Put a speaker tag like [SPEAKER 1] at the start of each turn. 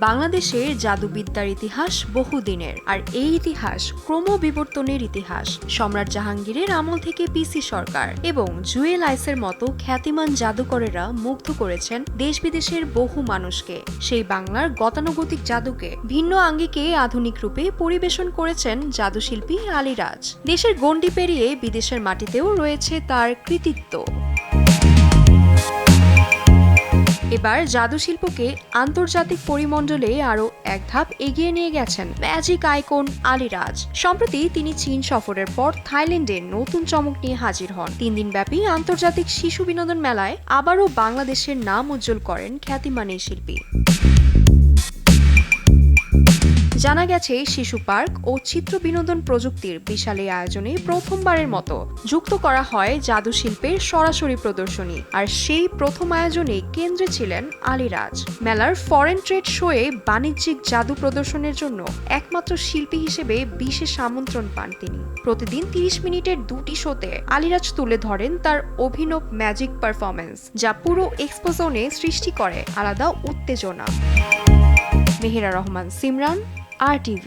[SPEAKER 1] বাংলাদেশের জাদুবিদ্যার ইতিহাস বহুদিনের, আর এই ইতিহাস ক্রমবিবর্তনের ইতিহাস। সম্রাট জাহাঙ্গীরের আমল থেকে পিসি সরকার এবং জুয়েল আইসের মতো খ্যাতিমান জাদুকরেরা মুগ্ধ করেছেন দেশ বিদেশের বহু মানুষকে। সেই বাংলার গতানুগতিক জাদুকে ভিন্ন আঙ্গিকে আধুনিক রূপে পরিবেশন করেছেন জাদুশিল্পী আলীরাজ। দেশের গণ্ডি পেরিয়ে বিদেশের মাটিতেও রয়েছে তার কৃতিত্ব। এবার জাদুশিল্পকে আন্তর্জাতিক পরিমণ্ডলে আরও এক ধাপ এগিয়ে নিয়ে গেছেন ম্যাজিক আইকন আলীরাজ। সম্প্রতি তিনি চীন সফরের পর থাইল্যান্ডে নতুন চমক নিয়ে হাজির হন। 3 দিনব্যাপী আন্তর্জাতিক শিশু বিনোদন মেলায় আবারও বাংলাদেশের নাম উজ্জ্বল করেন খ্যাতিমান এই শিল্পী। জানা গেছে, শিশু পার্ক ও চিত্র বিনোদন প্রযুক্তির বিশাল এই আয়োজনে প্রথমবারের মতো যুক্ত করা হয় জাদু শিল্পের সরাসরি প্রদর্শনী। আর সেই প্রথম আয়োজনে কেন্দ্রে ছিলেন আলীরাজ। মেলার ফরেন ট্রেড শোয়ে বাণিজ্যিক জাদু প্রদর্শনের জন্য একমাত্র শিল্পী হিসেবে বিশেষ আমন্ত্রণ পান তিনি। প্রতিদিন 30 মিনিটের 2টি শোতে আলীরাজ তুলে ধরেন তার অভিনব ম্যাজিক পারফরম্যান্স, যা পুরো এক্সপো জোনে সৃষ্টি করে আলাদা উত্তেজনা। মেহেরা রহমান, সিমরান, RTV।